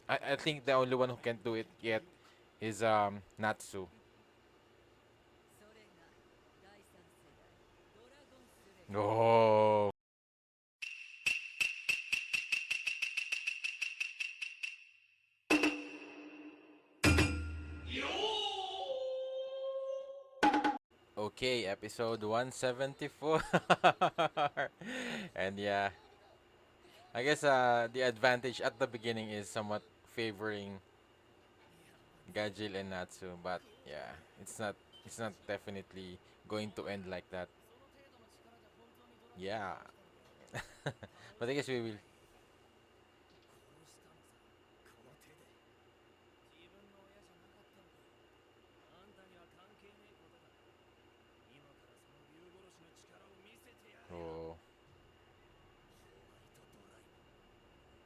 I think the only one who can do it yet is Natsu. Oh. Okay, episode 174. And yeah, I guess the advantage at the beginning is somewhat favoring Gajil and Natsu, but yeah, it's not definitely going to end like that. Yeah. But I guess we will. Oh,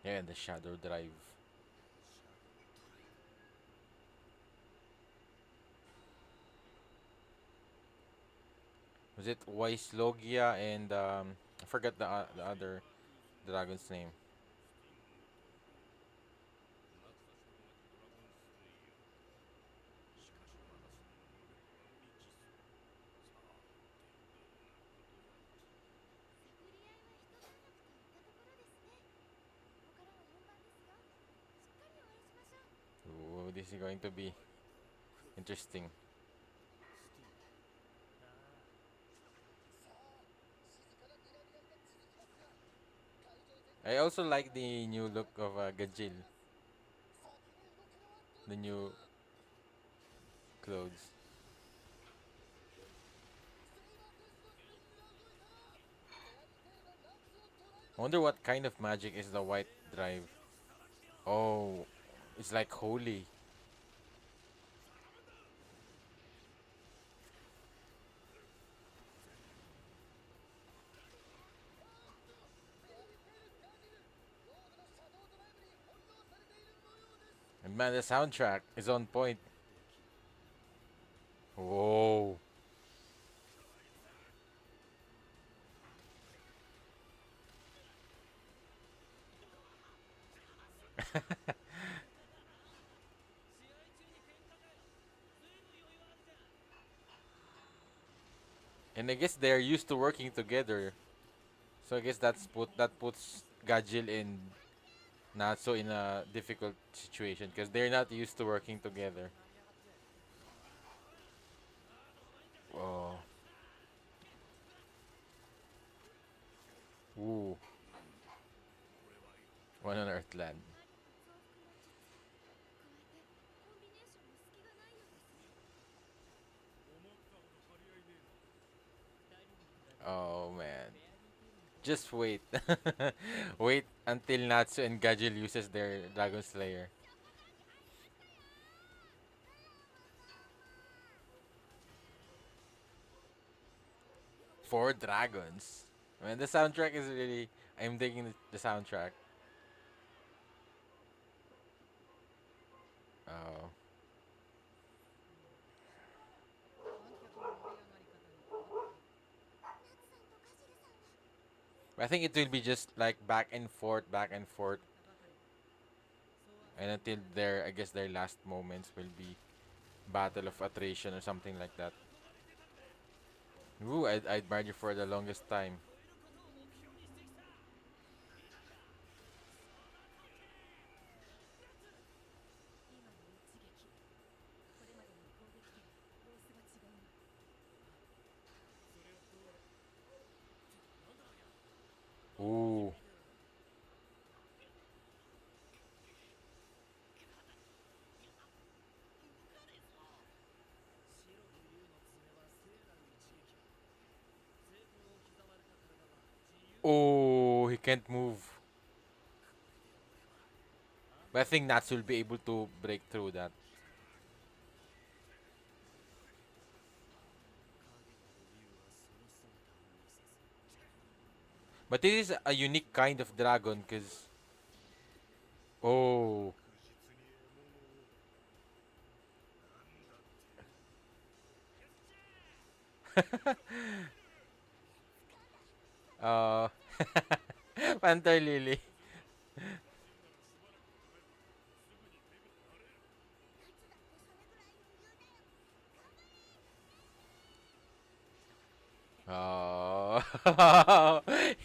yeah, and the Shadow Drive. Was it Logia and I forgot the other dragon's name. Ooh, this is going to be interesting. I also like the new look of Gajil, the new clothes. I wonder what kind of magic is the white drive. Oh, it's like holy. And man, the soundtrack is on point. Whoa. And I guess they're used to working together. So I guess that puts Gajil and Natsu in a difficult situation because they're not used to working together. Oh. Ooh. One on Earthland. Oh man. Just wait. Wait until Natsu and Gajil uses their Dragon Slayer. Four dragons. I mean, the soundtrack is really. I'm digging the soundtrack. Oh. I think it will be just like back and forth, and until their, I guess their last moments will be battle of attrition or something like that. Ooh, I admired you for the longest time. Ooh. Oh, he can't move. But I think Nats will be able to break through that. But this is a unique kind of dragon, cause oh, uh, Panther Lily.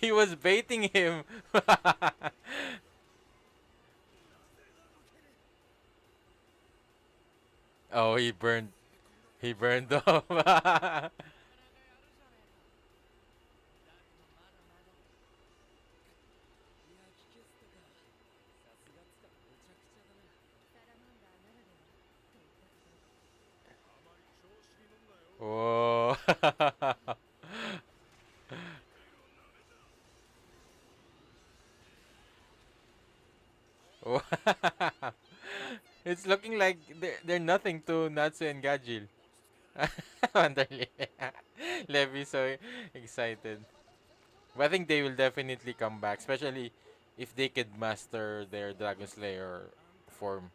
He was baiting him. Oh, he burned. He burned off. Whoa. It's looking like they're nothing to Natsu and Gajil. Wonderly. Levy's so excited. But I think they will definitely come back, especially if they could master their Dragon Slayer form.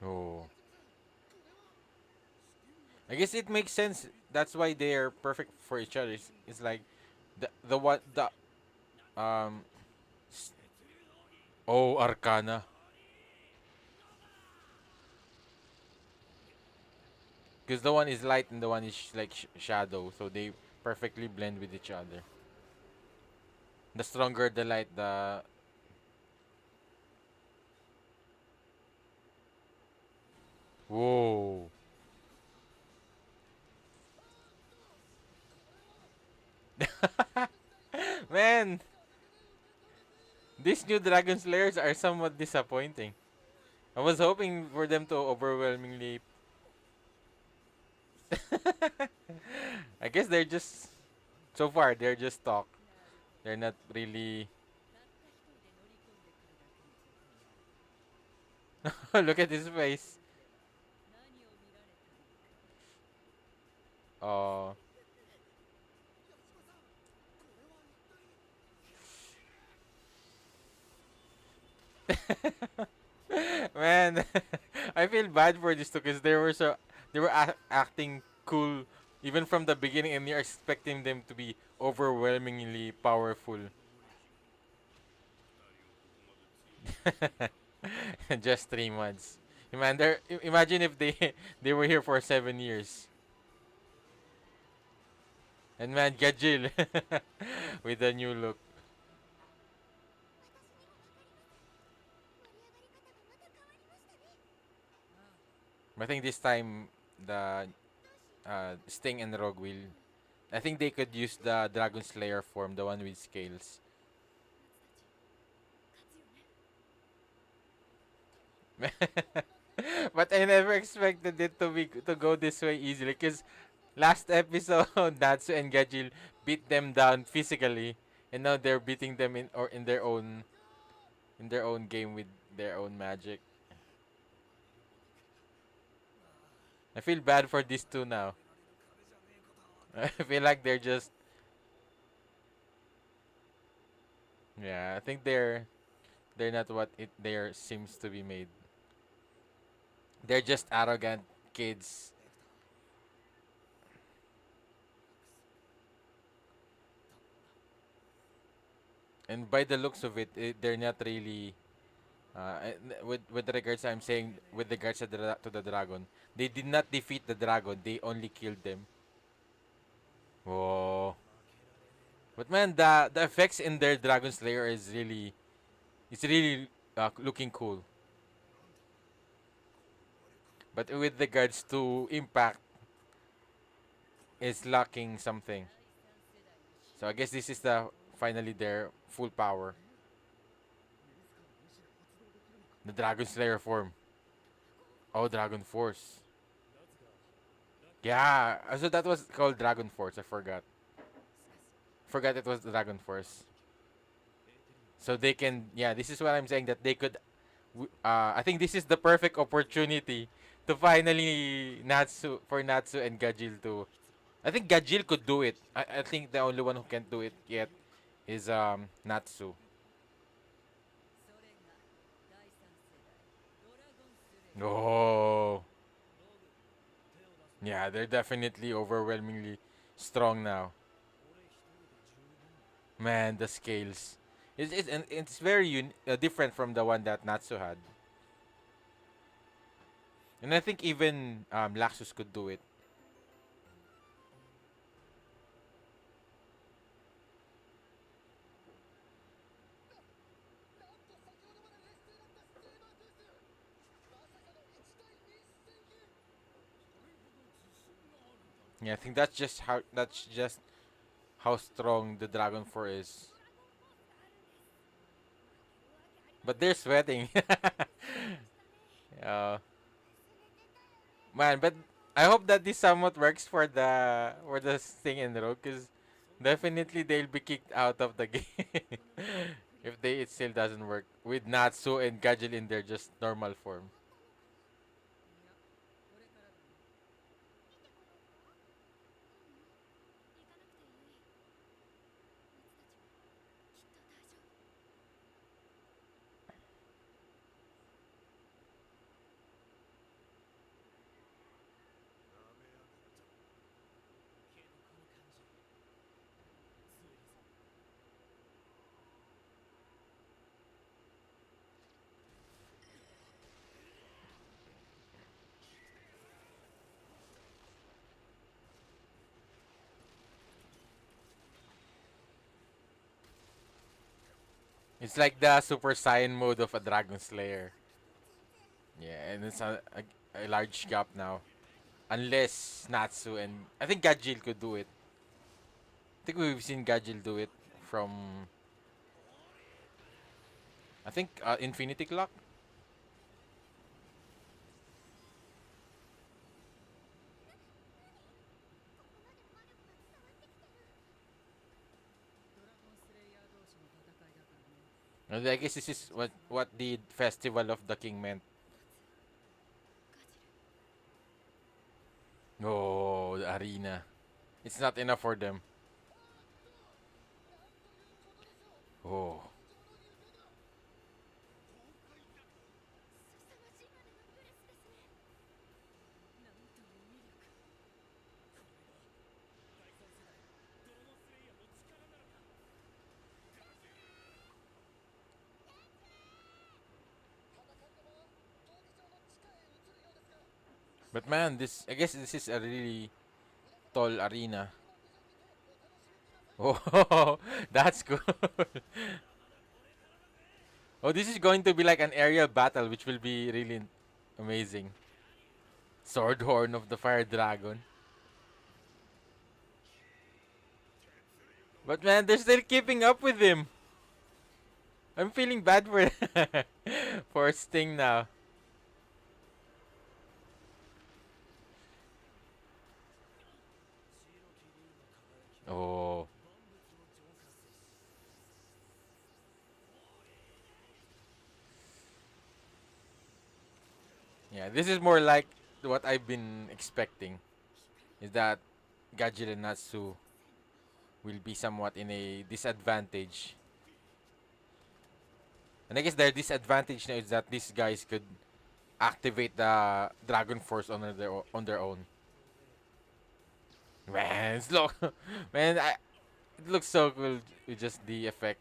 Oh. I guess it makes sense. That's why they're perfect for each other. It's like the what the um s- oh, Arcana. Because the one is light and the one is like shadow, so they perfectly blend with each other. The stronger the light, the whoa. Man, these new Dragon Slayers are somewhat disappointing. I was hoping for them to overwhelmingly. I guess they're just so far they're just talk. They're not really. Look at his face. Oh. Man, I feel bad for these two because they were acting cool even from the beginning, and you're expecting them to be overwhelmingly powerful. Just 3 months. Imagine if they they were here for 7 years. And man, Gajil with a new look. I think this time the Sting and Rogue will. I think they could use the Dragon Slayer form, the one with scales. But I never expected it to go this way easily. Cause last episode, Natsu and Gajil beat them down physically, and now they're beating them in their own game with their own magic. I feel bad for these two now. I feel like they're just yeah. I think they're not what it there seems to be made. They're just arrogant kids. And by the looks of they're not really. With regards, I'm saying with regards to to the dragon, they did not defeat the dragon. They only killed them. Whoa! But man, the effects in their Dragon Slayer is really it's really looking cool. But with regards to impact, it's lacking something. So I guess this is the finally their full power. The Dragon Slayer form. Oh, Dragon Force. Yeah, so that was called Dragon Force. I forgot. Forgot it was Dragon Force. So they can, yeah. This is what I'm saying that they could. I think this is the perfect opportunity to finally Natsu and Gajil to. I think Gajil could do it. I think the only one who can't do it yet is Natsu. Oh, Yeah, they're definitely overwhelmingly strong now. Man, the scales. And it's very different from the one that Natsu had. And I think even Laxus could do it. Yeah, I think that's just how strong the Dragon 4 is. But they're sweating. uh, man, but I hope that this somewhat works for the Sting and Rogue, because definitely they'll be kicked out of the game if it still doesn't work with Natsu and Gajil in their just normal form. It's like the Super Saiyan mode of a Dragon Slayer. Yeah, and it's a large gap now. Unless Natsu and I think Gajil could do it. I think we've seen Gajil do it from I think Infinity Clock. And I guess this is what the Festival of the King meant. Oh, the arena. It's not enough for them. Oh. But man, this I guess this is a really tall arena. Oh, that's good. Oh, this is going to be like an aerial battle, which will be really amazing. Sword Horn of the Fire Dragon. But man, they're still keeping up with him. I'm feeling bad for for Sting now. Oh, yeah. This is more like what I've been expecting. Is that Gajil and Natsu will be somewhat in a disadvantage. And I guess their disadvantage now is that these guys could activate the Dragon Force on their own. Man, it's look, man, it looks so cool with just the effect.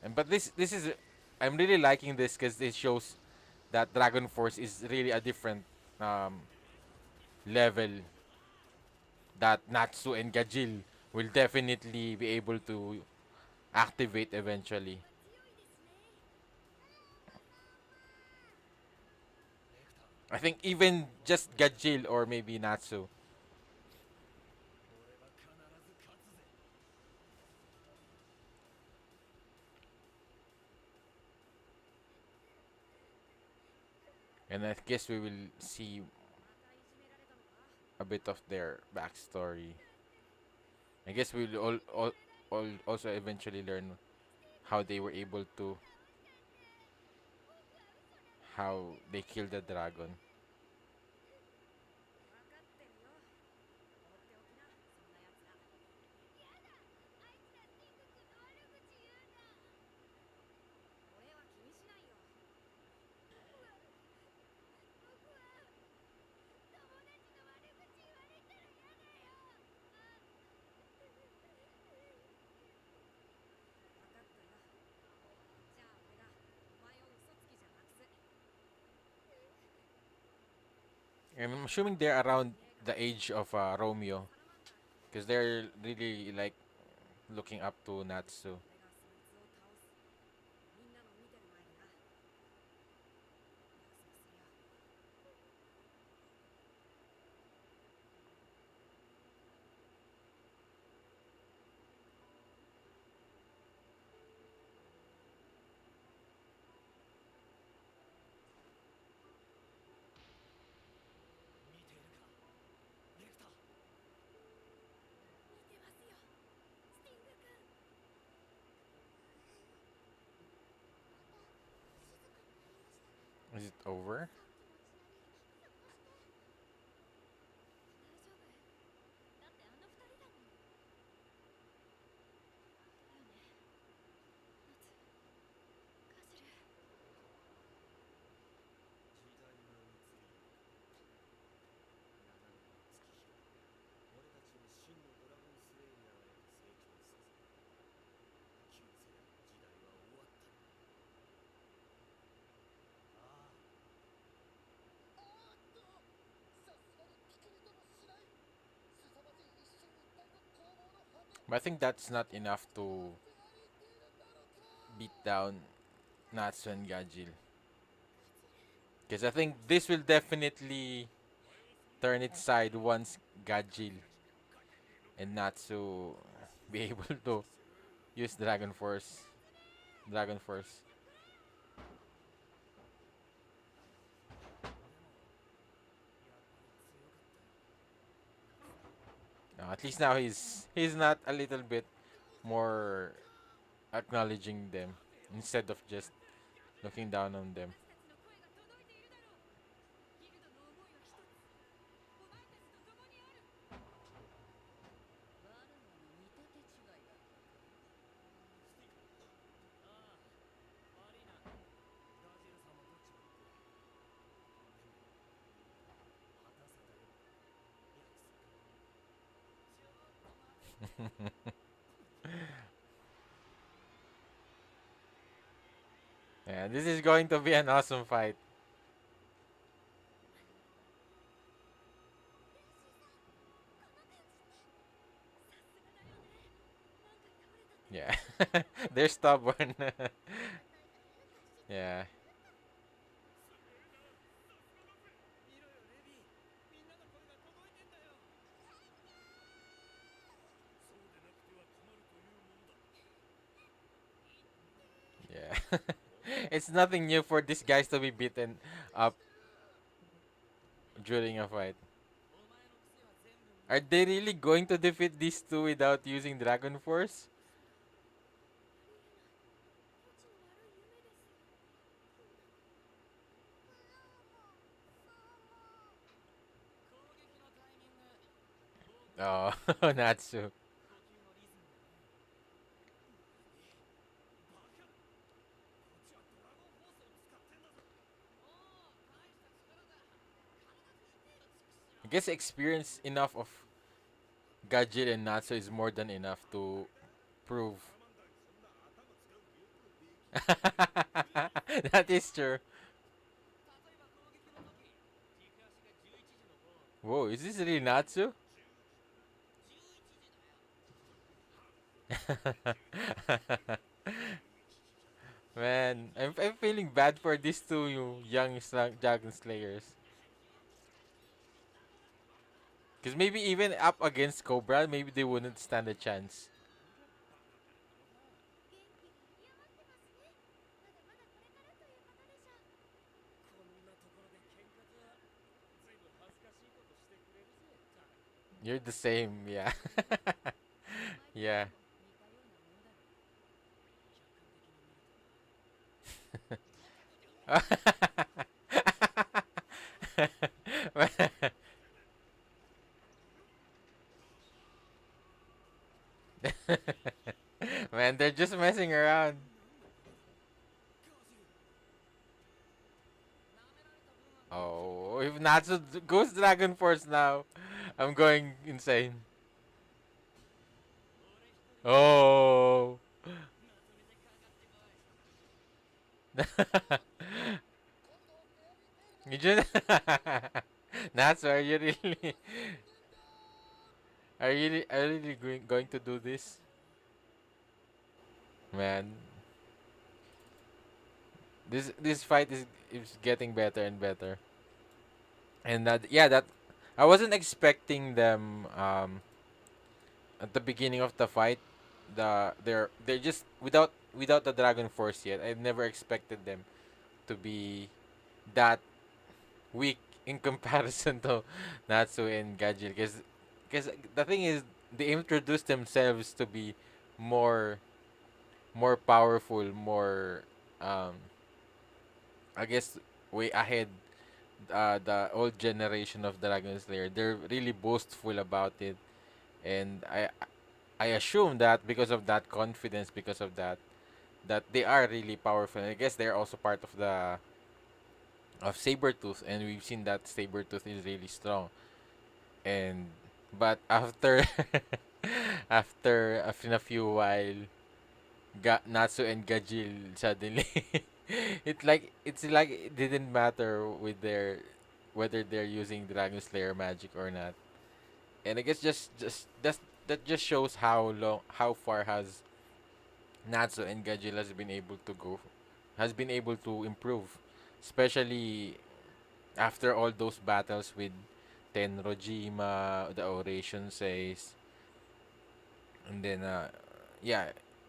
And but this is I'm really liking this because it shows that Dragon Force is really a different um, level that Natsu and Gajil will definitely be able to activate eventually. I think even just Gajil or maybe Natsu. And I guess we will see a bit of their backstory. I guess we'll all also eventually learn how they were able to how they killed the dragon. And I'm assuming they're around the age of Romeo, because they're really like looking up to Natsu. Is it over? But I think that's not enough to beat down Natsu and Gajil. Because I think this will definitely turn its side once Gajil and Natsu be able to use Dragon Force. Dragon Force. At least now he's not a little bit more acknowledging them instead of just looking down on them. Yeah, this is going to be an awesome fight. Yeah. They're stubborn. Yeah. Yeah. It's nothing new for these guys to be beaten up during a fight. Are they really going to defeat these two without using Dragon Force? Oh, Natsu. I guess experience enough of Gajil and Natsu is more than enough to prove. That is true. Whoa, is this really Natsu? Man, I'm feeling bad for these two young Dragon Slayers. Because maybe even up against Cobra, maybe they wouldn't stand a chance. You're the same, yeah. Yeah. Man, they're just messing around. Oh, if Natsu goes Dragon Force now, I'm going insane. Oh. You just Natsu, are you really are you really going to do this? Man, this fight is getting better and better. And that yeah, that I wasn't expecting them at the beginning of the fight. They're just without the Dragon Force yet. I never expected them to be that weak in comparison to Natsu and Gajil, because the thing is they introduced themselves to be more more powerful, more um I guess way ahead the old generation of Dragon Slayer. They're really boastful about it, and I assume that because of that confidence, because of that that they are really powerful. And I guess they're also part of the of Sabretooth, and we've seen that Sabretooth is really strong. And but after after a few while, Natsu and Gajil suddenly it's like it didn't matter with their whether they're using Dragon Slayer magic or not. And I guess that just shows how far has Natsu and Gajil has been able to improve, especially after all those battles with Tenrojima, the Oration says, and then yeah,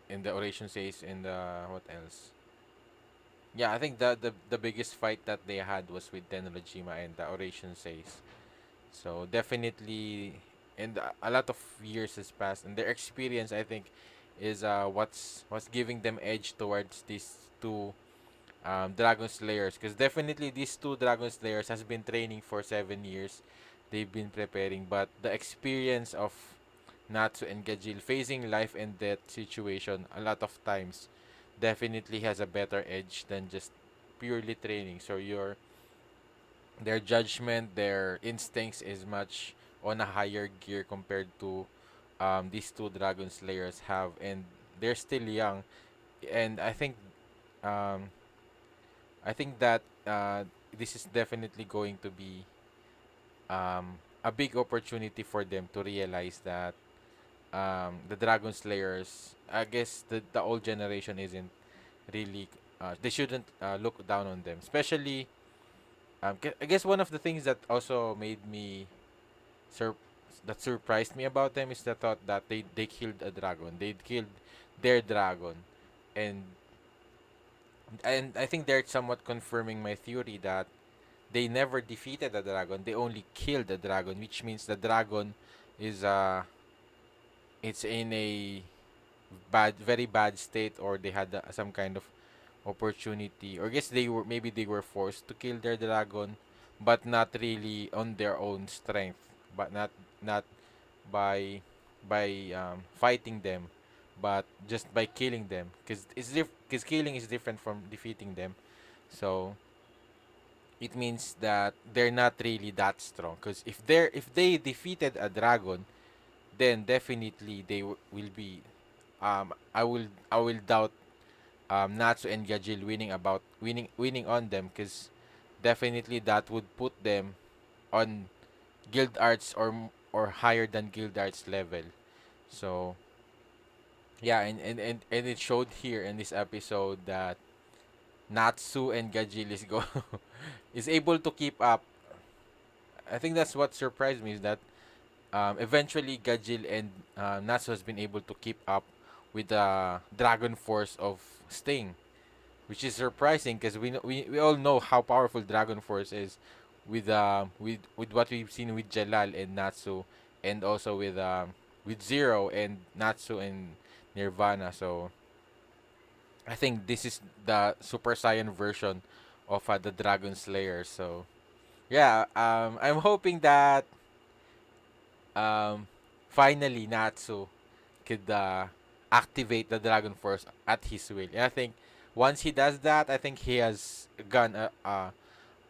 in the Oration says, and what else? Yeah, I think the biggest fight that they had was with Tenrojima and the Oration says. So definitely, and a lot of years has passed, and their experience, I think, is what's giving them edge towards these two Dragon Slayers. Because definitely these two Dragon Slayers has been training for 7 years. They've been preparing, but the experience of Natsu and Gajil facing life and death situation a lot of times definitely has a better edge than just purely training. So their judgment, their instincts is much on a higher gear compared to these two Dragon Slayers have, and they're still young. And um, I think that this is definitely going to be a big opportunity for them to realize that the Dragon Slayers, I guess the old generation isn't really, they shouldn't look down on them. Especially, I guess one of the things that also made me sur- that surprised me about them is the thought that they killed a dragon. They killed their dragon, and I think they're somewhat confirming my theory that they never defeated the dragon. They only killed the dragon, which means the dragon is it's in a very bad state, or they had some kind of opportunity, or I guess they were forced to kill their dragon, but not really on their own strength, but not by fighting them, but just by killing them, because because killing is different from defeating them. So it means that they're not really that strong, because if they defeated a dragon, then definitely will be I will doubt Natsu and Gajil winning on them, because definitely that would put them on guild arts or higher than guild arts level. So yeah, and it showed here in this episode that Natsu and Gajil is able to keep up. I think that's what surprised me, is that eventually Gajil and Natsu has been able to keep up with the Dragon Force of Sting, which is surprising because we all know how powerful Dragon Force is with what we've seen with Jalal and Natsu, and also with Zero and Natsu and Nirvana. So I think this is the Super Saiyan version of the Dragon Slayer. So yeah, I'm hoping that um, finally Natsu could activate the Dragon Force at his will. And I think once he does that, I think he has gone a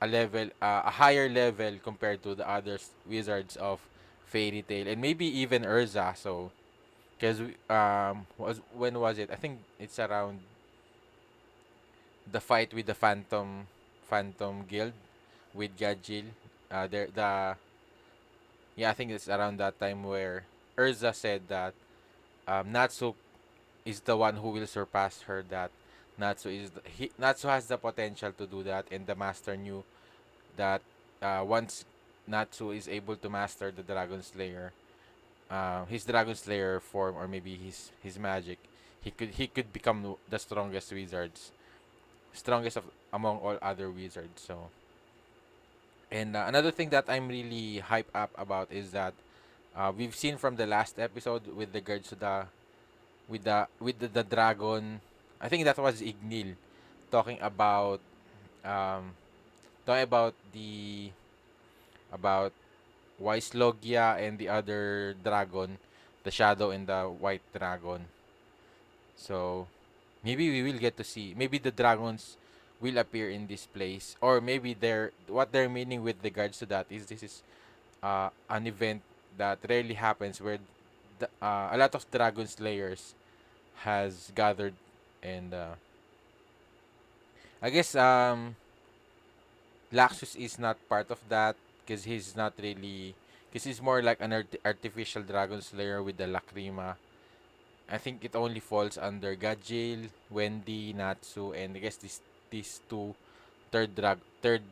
level, a higher level compared to the other wizards of Fairy Tail, and maybe even Urza. So, because was when was it? I think it's around the fight with the Phantom Guild with Gajil. there the yeah, I think it's around that time where Urza said that Natsu is the one who will surpass her. That Natsu has the potential to do that, and the master knew that once Natsu is able to master the Dragon Slayer, his Dragon Slayer form, or maybe his magic, he could become the strongest wizards, strongest of among all other wizards. So, and another thing that I'm really hype up about is that we've seen from the last episode with regards to the dragon. I think that was Ignil talking about um talking about Wise Logia and the other dragon, the Shadow and the White Dragon. So maybe we will get to see. Maybe the dragons will appear in this place, or maybe what they're meaning with regards to that is this is an event that rarely happens where a lot of dragon slayers has gathered, and I guess Laxus is not part of that because he's not really because he's more like an artificial dragon slayer with the Lacrima. I think it only falls under Gajil, Wendy, Natsu, and I guess these two third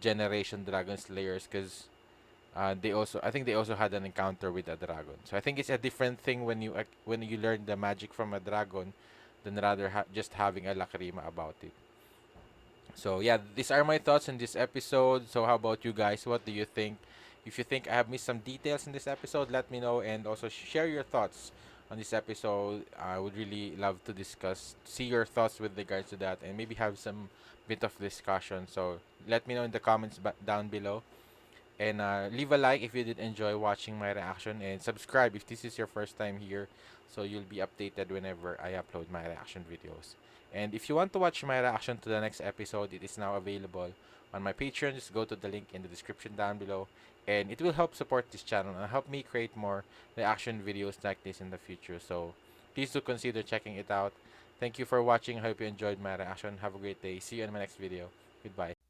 generation dragon slayers because they also I think they also had an encounter with a dragon. So I think it's a different thing when you learn the magic from a dragon than rather just having a Lacrima about it. So yeah, these are my thoughts on this episode. So how about you guys? What do you think? If you think I have missed some details in this episode, let me know and also share your thoughts on this episode. I would really love to see your thoughts with regards to that, and maybe have some bit of discussion. So let me know in the comments down below. And leave a like if you did enjoy watching my reaction, and subscribe if this is your first time here, so you'll be updated whenever I upload my reaction videos. And if you want to watch my reaction to the next episode, it is now available on my Patreon. Just go to the link in the description down below, and it will help support this channel and help me create more reaction videos like this in the future. So please do consider checking it out. Thank you for watching. I hope you enjoyed my reaction. Have a great day. See you in my next video. Goodbye.